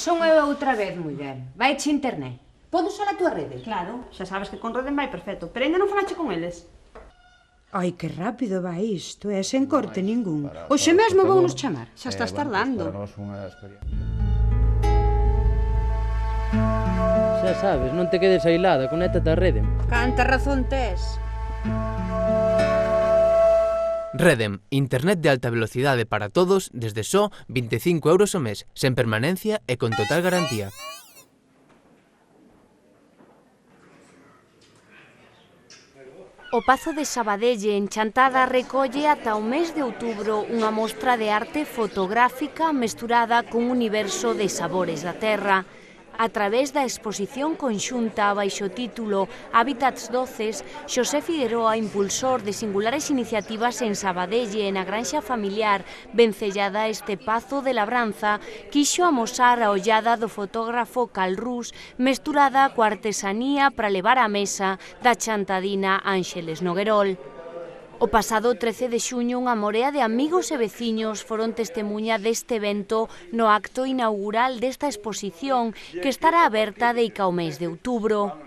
Son eu outra vez, muller. Vaiche internet. Podo usar a túa rede? Claro, xa sabes que con Reden vai perfecto, pero ainda non falache con eles. Ai, que rápido vai isto, e sen corte ningún. Hoxe mesmo vou nos chamar. Xa estás tardando. Xa sabes, non te quedes ailada, conéctate a Redem. Canta razón tes. Redem, internet de alta velocidade para todos desde só 25 euros ao mes, sen permanencia e con total garantía. O Pazo de Sabadelle en Chantada recolle ata o mes de outubro unha mostra de arte fotográfica mesturada cun universo de sabores da terra. A través da exposición conxunta baixo título Hábitats Doces, Xosé Figueroa, impulsor de singulares iniciativas en Sabadelle e na granxa familiar vencellada a este Pazo de Labranza, quixo amosar a ollada do fotógrafo Calrús mesturada coa artesanía para levar á mesa da chantadina Ánxeles Noguerol. O pasado 13 de xuño unha morea de amigos e veciños foron testemunha deste evento no acto inaugural desta exposición que estará aberta deica o mes de outubro.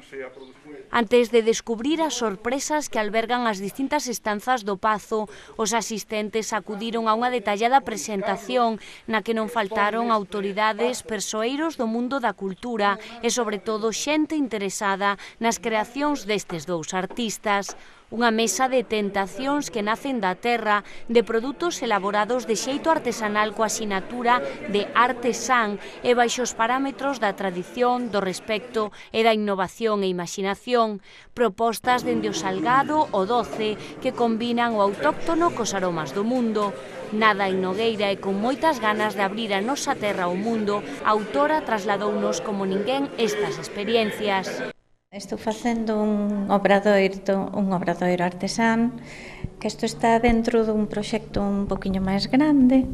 Antes de descubrir as sorpresas que albergan as distintas estanzas do Pazo, os asistentes acudiron a unha detallada presentación na que non faltaron autoridades, persoeiros do mundo da cultura e, sobre todo, xente interesada nas creacións destes dous artistas. Unha mesa de tentacións que nacen da terra, de produtos elaborados de xeito artesanal coa asinatura de artesán e baixo os parámetros da tradición, do respecto e da innovación e imaginación. Propostas dende o salgado o doce que combinan o autóctono cos aromas do mundo. Nada en Nogueira e con moitas ganas de abrir a nosa terra ao mundo, a autora trasladounos como ninguén estas experiencias. Estou facendo un obradoiro artesán, que isto está dentro dun proxecto un poquinho máis grande.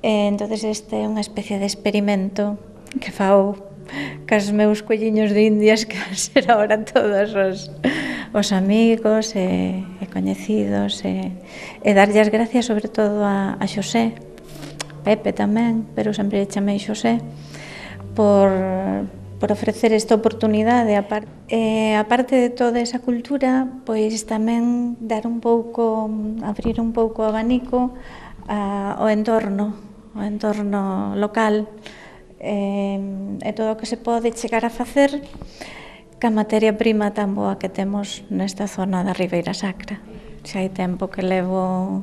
Entonces este é unha especie de experimento que fao cas meus colliños de indias, que van ser ahora todos os amigos e coñecidos, e darlle as gracias sobre todo a Xosé, Pepe tamén, pero sempre lle chamei Xosé, por ofrecer esta oportunidade. Aparte de toda esa cultura, pois tamén dar un pouco, abrir un pouco o abanico ao entorno local, e todo o que se pode chegar a facer ca materia prima tan boa que temos nesta zona da Ribeira Sacra. Xa hai tempo que levo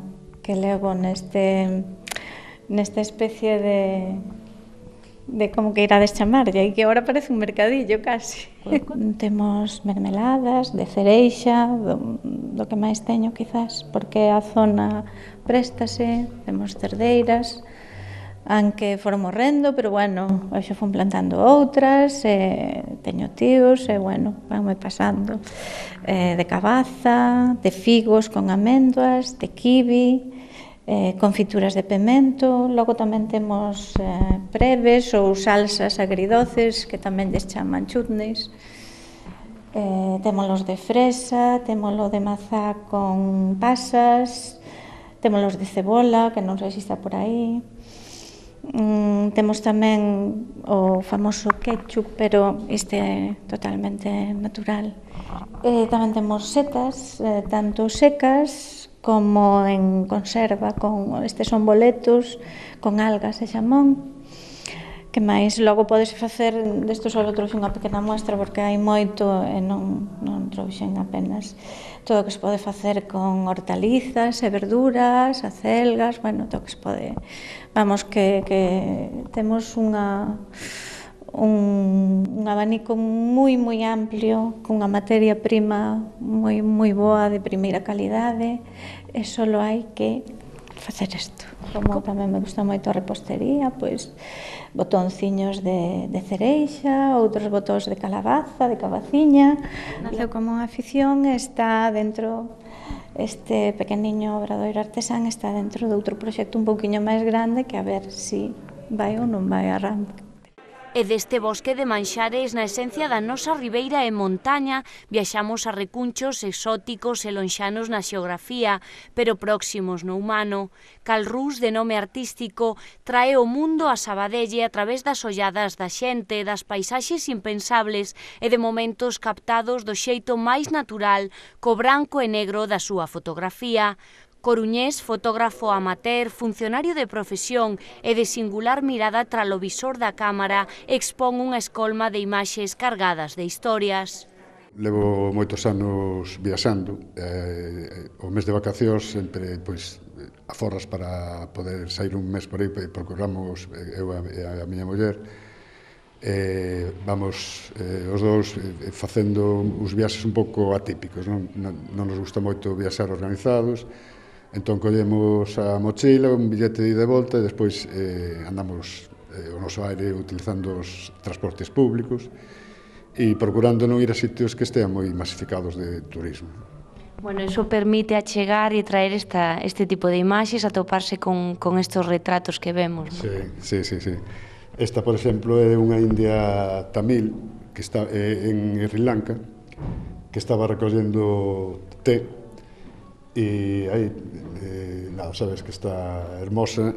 nesta especie de como que irades chamarlle, e que agora parece un mercadillo casi. Temos mermeladas de cereixa, do que máis teño quizás, porque a zona préstase, temos cerdeiras, aunque foron morrendo, pero bueno, hoxe fun plantando outras, teño tíos, e bueno, vanme pasando, de cabaza, de figos con amendoas, de kiwi, confituras de pemento, logo tamén temos breves ou salsas agridoces, que tamén lles chaman chutneys, témolos de fresa, témolo de mazá con pasas, témolos de cebola, que non sei se está por aí, temos tamén o famoso ketchup, pero este é totalmente natural. Tamén temos setas, tanto secas como en conserva, con estes son boletos con algas e xamón. Que máis? Logo podes facer, desto só trouxe unha pequena muestra porque hai moito e non trouxen apenas. Todo o que se pode facer con hortalizas e verduras, acelgas, bueno, todo o que se pode. Vamos, que temos un abanico moi amplio, cunha materia prima moi boa, de primeira calidade, e só hai que facer isto. Como tamén me gusta moito a repostería, pois botonciños de cereixa, outros botóns de calabaza, de cabaciña. Naceu como unha afición, está dentro, este pequeniño obradoiro artesán está dentro de outro proxecto un pouquiño máis grande, que a ver se vai ou non vai arranque. E deste bosque de manxares na esencia da nosa ribeira e montaña viaxamos a recunchos exóticos e lonxanos na xeografía, pero próximos no humano. Cal Rus, de nome artístico, trae o mundo a Sabadelle a través das olladas da xente, das paisaxes impensables e de momentos captados do xeito máis natural co branco e negro da súa fotografía. Coruñés, fotógrafo amateur, funcionario de profesión e de singular mirada tralo visor da cámara, expón unha escolma de imaxes cargadas de historias. Levo moitos anos viaxando, o mes de vacacións sempre aforras para poder sair un mes por aí, procuramos, eu e a miña muller, vamos os dous facendo uns viaxes un pouco atípicos, non nos gusta moito viaxar organizados. Entón collemos a mochila, un billete de ida e volta e despois andamos o noso aire utilizando os transportes públicos e procurando non ir a sitios que estean moi masificados de turismo. Bueno, iso permite achegar e traer este tipo de imaxes, atoparse con estes retratos que vemos, non? Sí. Esta, por exemplo, é unha india tamil que está en Sri Lanka, que estaba recollendo té. E aí, sabes que está hermosa,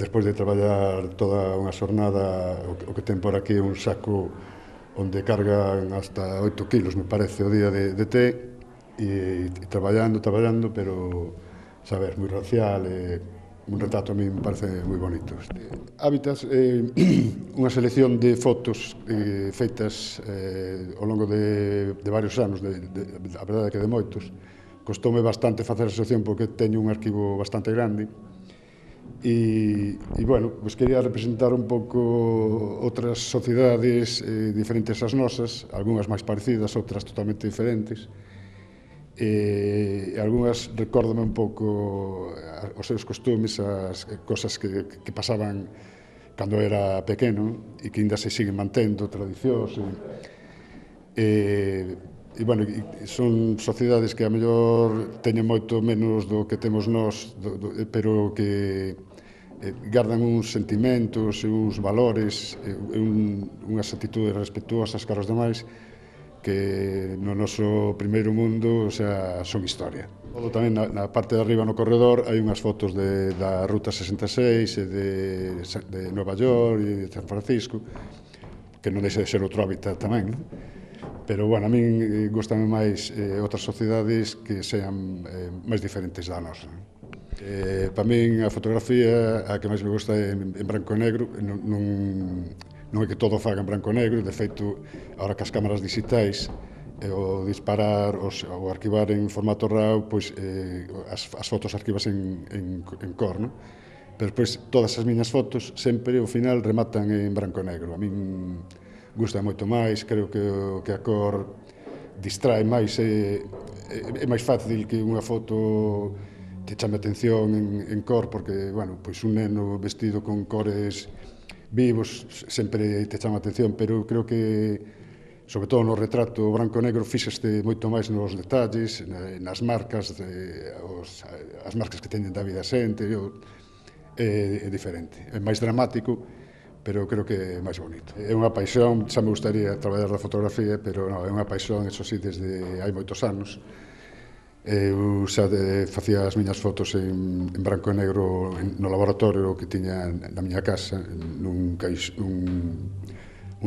despois de traballar toda unha xornada, o que ten por aquí un saco onde cargan hasta 8 kilos, me parece, o día de té, e traballando, pero, sabes, moi racial, un retrato a mí me parece moi bonito. Hábitats, unha selección de fotos feitas ao longo de varios anos, a verdade é que de moitos. Costoume bastante facer a selección porque teño un arquivo bastante grande e bueno, quería representar un pouco outras sociedades diferentes ás nosas, algunhas máis parecidas, outras totalmente diferentes, e algunhas recórdame un pouco os seus costumes, as cosas que pasaban cando era pequeno e que ainda se siguen mantendo, tradicións. E, bueno, son sociedades que a mellor teñen moito menos do que temos nós, pero que gardan uns sentimentos, uns valores, unhas actitudes respetuosas caros demais, que no noso primeiro mundo, son historia. Tamén na parte de arriba no corredor hai unhas fotos da Ruta 66 e de Nova York e de San Francisco, que non deixa de ser outro hábitat tamén, non? Pero, bueno, a min gustame máis outras sociedades que sean máis diferentes da nosa. Para min a fotografía a que máis me gusta é en branco e negro, non é que todo faga en branco e negro, de feito, agora que as cámaras digitais o disparar ou arquivar en formato RAW, pois as fotos arquivas en cor, non? Pero despois todas as miñas fotos sempre ao final rematan en branco e negro. A min gusta moito máis, creo que a cor distrae máis, é máis fácil que unha foto te chame a atención en cor, porque, bueno, pois un neno vestido con cores vivos sempre te chama a atención, pero creo que, sobre todo no retrato branco e negro, fíxaste moito máis nos detalles, nas marcas, as marcas que teñen da vida xente, é diferente, é máis dramático, pero creo que é máis bonito. É unha paixón, xa me gustaría traballar da fotografía, pero non, é unha paixón, eso sí, desde hai moitos anos. Eu xa facía as miñas fotos en branco e negro no laboratorio que tiña na miña casa, nun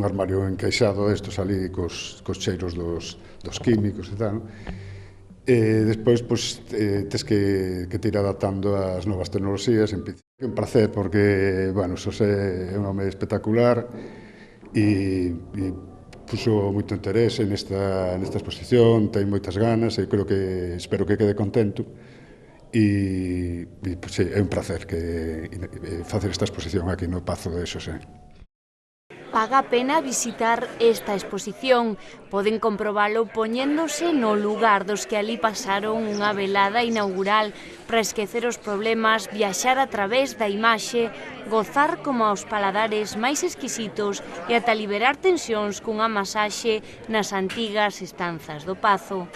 armario encaixado destos ali cos cheiros dos químicos e tal. E despois, tes que te ir adaptando ás novas tecnoloxías. É un placer porque, bueno, Xosé é un home espectacular e puxo moito interese nesta exposición, ten moitas ganas e espero que quede contento e é un placer facer esta exposición aquí no Pazo de Xosé. Paga a pena visitar esta exposición. Poden comprobalo poñéndose no lugar dos que ali pasaron unha velada inaugural para esquecer os problemas, viaxar a través da imaxe, gozar como aos paladares máis exquisitos e ata liberar tensións cunha masaxe nas antigas estanzas do Pazo.